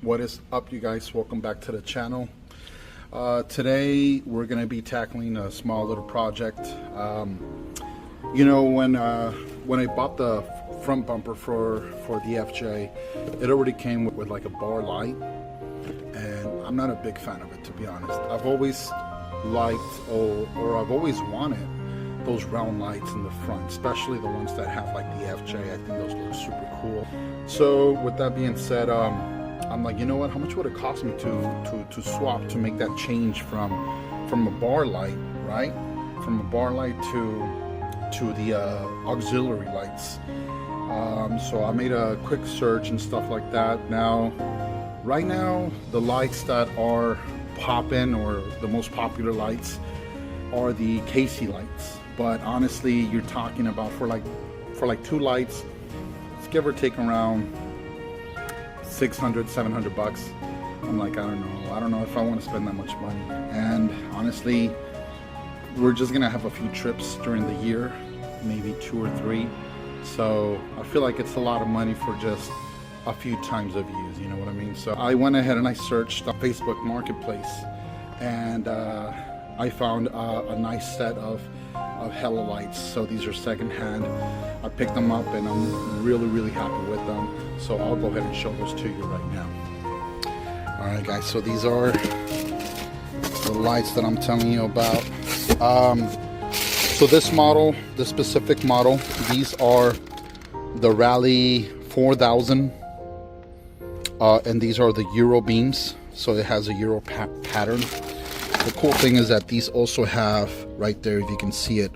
What is up, you guys? Welcome back to the channel. Today we're going to be tackling a small little project. When I bought the front bumper for the FJ, it already came with like a bar light, and I'm not a big fan of it, to be honest. I've always liked or I've always wanted those round lights in the front, especially the ones that have like the FJ. I think those look super cool. So with that being said, I'm like, you know what, how much would it cost me to swap, to make that change from a bar light, right? From a bar light to the auxiliary lights. So I made a quick search and stuff like that. Right now, the lights that are popping, or the most popular lights, are the KC lights. But honestly, you're talking about for like two lights, it's give or take around 600, 700 bucks. I'm like, I don't know if I want to spend that much money. And honestly, we're just gonna have a few trips during the year, maybe 2 or 3. So I feel like it's a lot of money for just a few times of use, you know what I mean? So I went ahead and I searched on Facebook Marketplace, and I found a nice set of Hella lights. So these are secondhand. I picked them up and I'm really happy with them. So I'll go ahead and show those to you right now. Alright guys, so these are the lights that I'm telling you about. So this model, this specific model, these are the Rallye 4000, and these are the Euro beams. So it has a Euro pattern. The cool thing is that these also have, right there, if you can see it,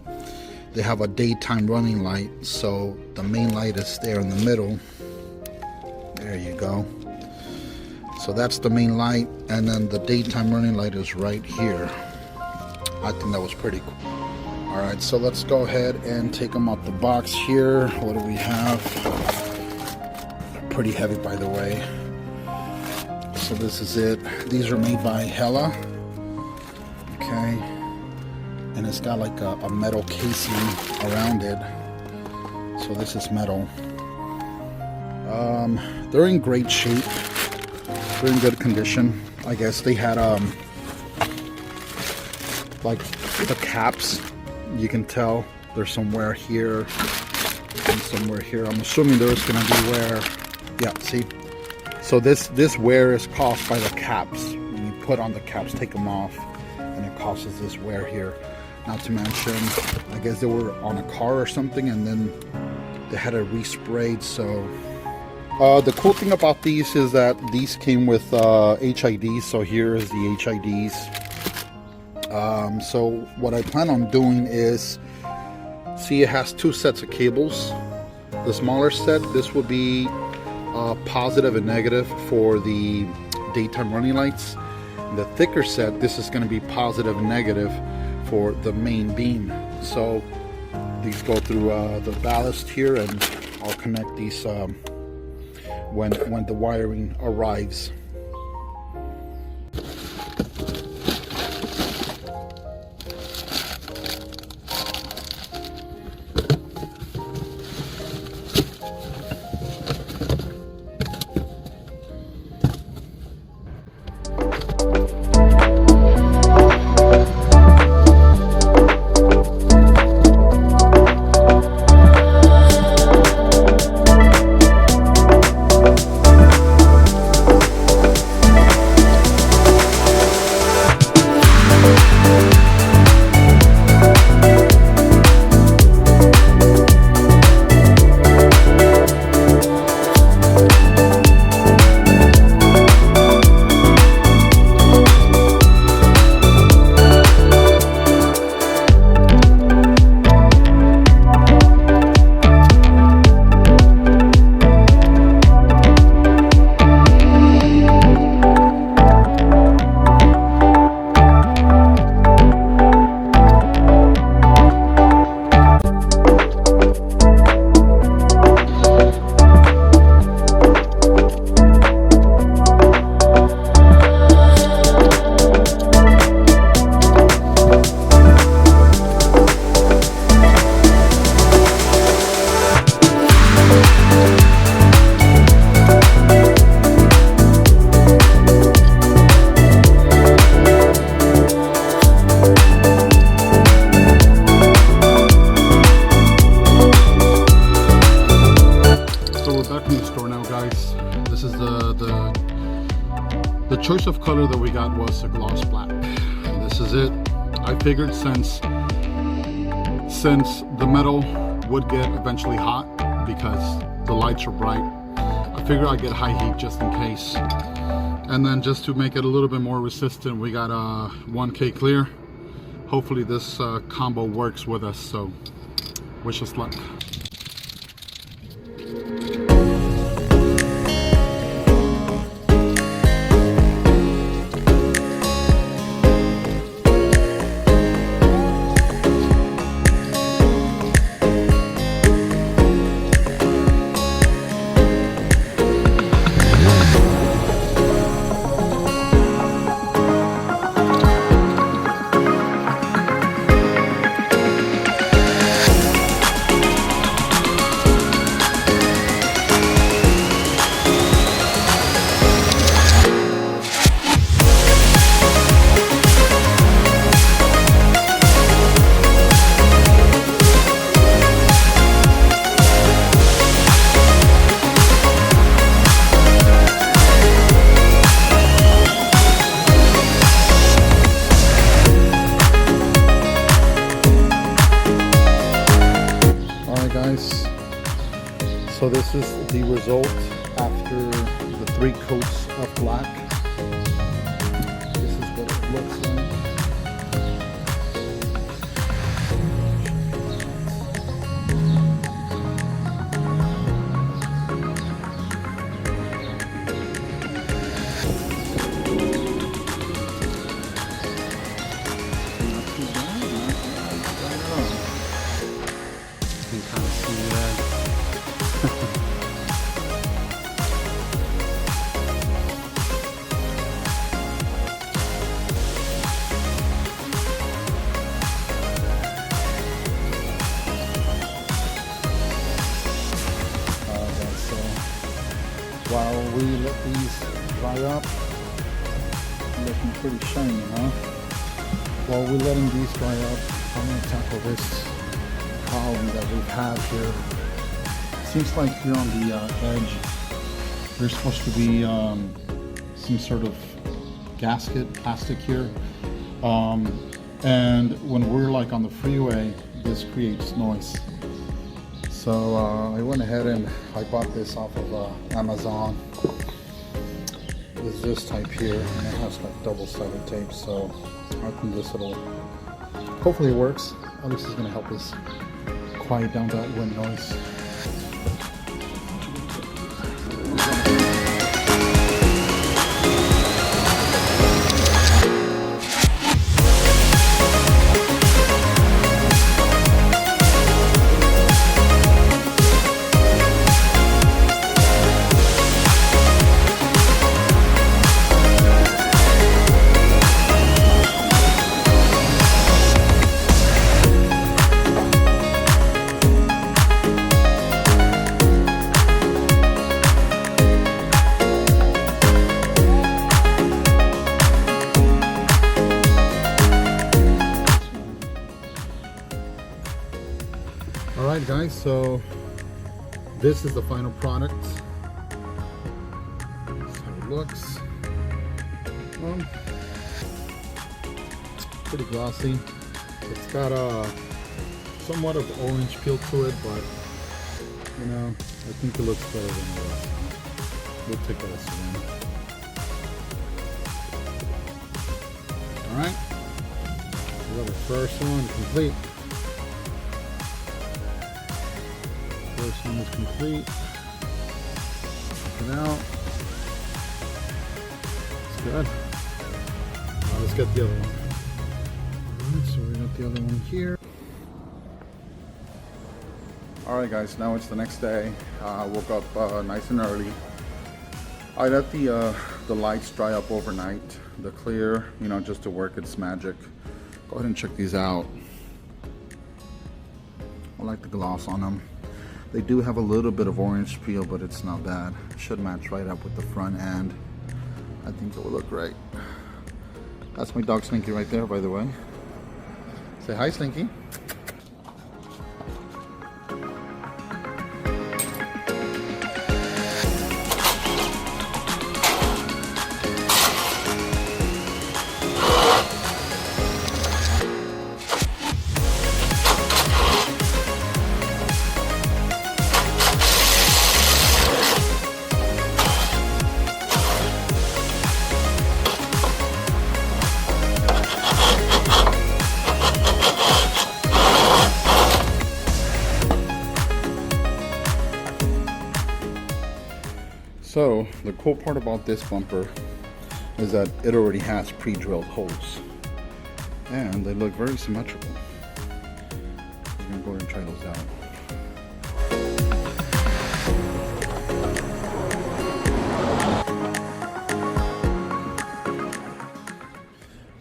they have a daytime running light. So the main light is there in the middle. There you go. So that's the main light, and then the daytime running light is right here. I think that was pretty cool. All right, so let's go ahead and take them out the box here. What do we have? They're pretty heavy, by the way. So this is it. These are made by Hella. Okay, and it's got like a metal casing around it. So this is metal. They're in great shape. They're in good condition. I guess they had like the caps. You can tell there's some wear here and some wear here. I'm assuming there's gonna be wear. Yeah, see. So this wear is caused by the caps. When you put on the caps, take them off, and it causes this wear here. Not to mention, I guess they were on a car or something, and then they had it resprayed. So the cool thing about these is that these came with HIDs. So here is the HIDs. So what I plan on doing is, see, it has 2 sets of cables. The smaller set, this will be positive and negative for the daytime running lights. The thicker set, this is going to be positive and negative for the main beam. So these go through the ballast here, and I'll connect these when the wiring arrives. the choice of color that we got was a gloss black, and this is it. I figured since the metal would get eventually hot because the lights are bright, I figured I'd get high heat just in case. And then just to make it a little bit more resistant, we got a 1K clear. Hopefully this combo works with us, so wish us luck. So this is the result after the 3 coats of black. This is what it looks like. Not too bad, not bad at all. You can kind of see that. While we let these dry up, looking pretty shiny, huh? While we're letting these dry up, I'm going to tackle this problem that we have here. Seems like here on the edge, there's supposed to be some sort of gasket, plastic here. And when we're like on the freeway, this creates noise. So I went ahead and I bought this off of Amazon. It's this type here, and it has like double-sided tape. So I think this will, hopefully it works. At least it's gonna help us quiet down that wind noise. Alright guys, so this is the final product. That's how it looks. Pretty glossy. It's got a somewhat of orange peel to it, but you know, I think it looks better than the rest. We'll take that as a win. Alright, we got the first one complete. First one is complete. Check it out. It's good. Now let's get the other one. Alright, so we got the other one here. Alright guys, now it's the next day. I woke up nice and early. I let the lights dry up overnight. The clear, you know, just to work its magic. Go ahead and check these out. I like the gloss on them. They do have a little bit of orange peel, but it's not bad. It should match right up with the front end. I think it will look great. That's my dog Slinky right there, by the way. Say hi, Slinky. the cool part about this bumper is that it already has pre-drilled holes, and they look very symmetrical. We're gonna go ahead and try those out.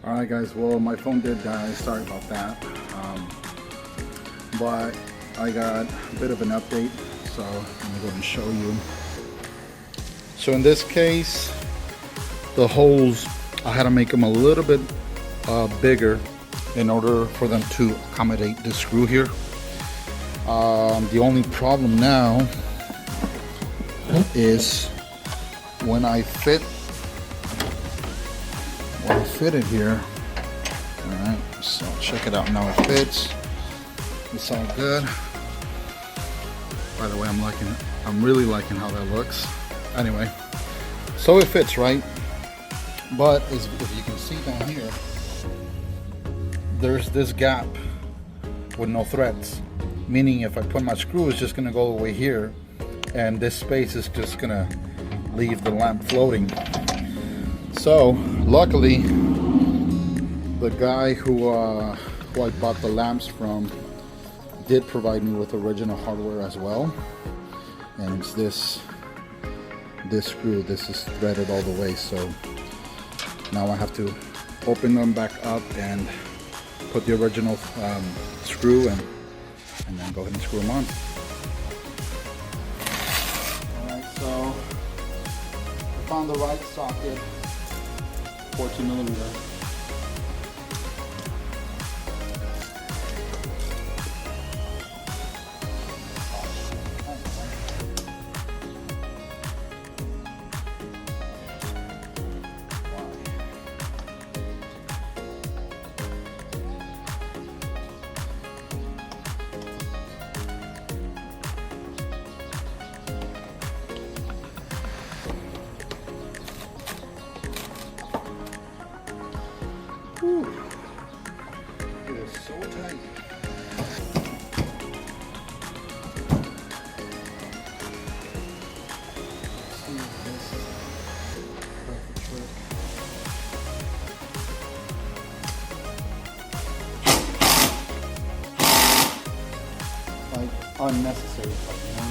Alright guys, well my phone did die, sorry about that. But I got a bit of an update, so I'm gonna go ahead and show you. So in this case, the holes, I had to make them a little bit bigger in order for them to accommodate this screw here. The only problem now is when I fit it here. All right, so check it out now. It fits. It's all good. By the way, I'm really liking how that looks. Anyway, so it fits, right? But if you can see down here, there's this gap with no threads. Meaning if I put my screw, it's just gonna go away here, and this space is just gonna leave the lamp floating. So luckily, the guy who I bought the lamps from did provide me with original hardware as well, and it's this screw. This is threaded all the way, so now I have to open them back up and put the original screw and then go ahead and screw them on. Alright, so I found the right socket, 14mm. Whew. It is so tight. Let's see if this does the trick. Like unnecessary, like, you know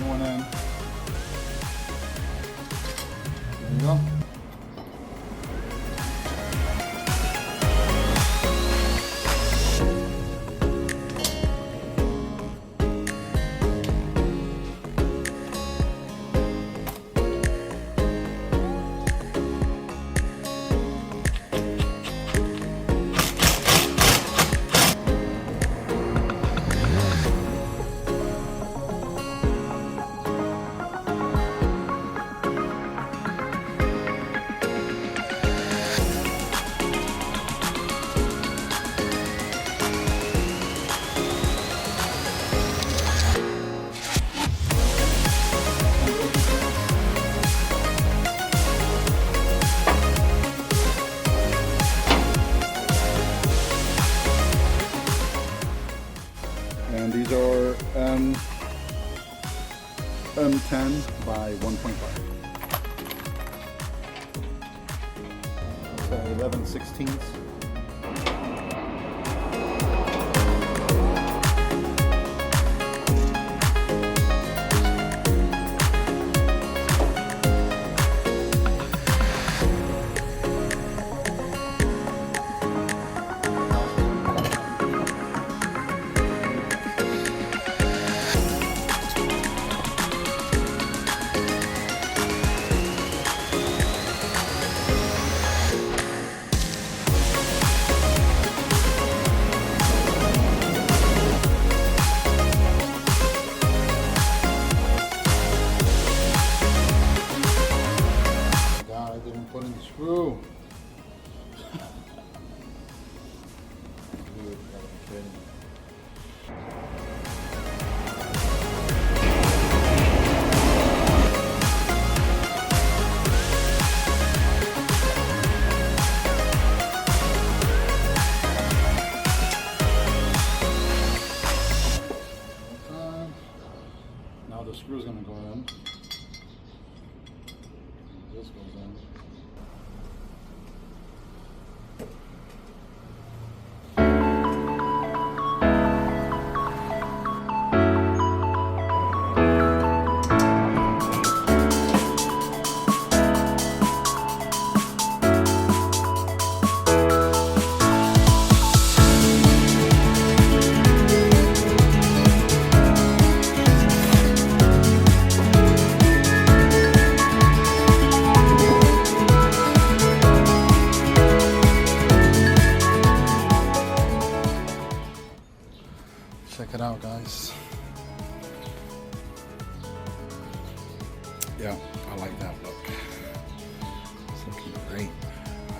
what I mean? Go. And these are M10 by 1.5. So 11/16. Screw. Dude, gotta be kidding me.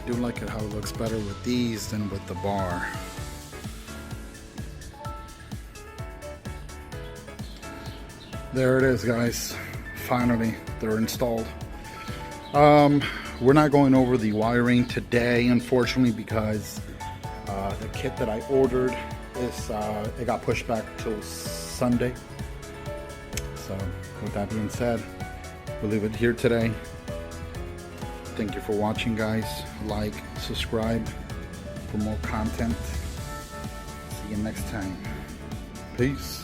I do like it how it looks better with these than with the bar. There it is, guys. Finally, they're installed. We're not going over the wiring today, unfortunately, because the kit that I ordered is it got pushed back till Sunday. So with that being said, we'll leave it here today. Thank you for watching, guys. Like, subscribe for more content. See you next time. Peace.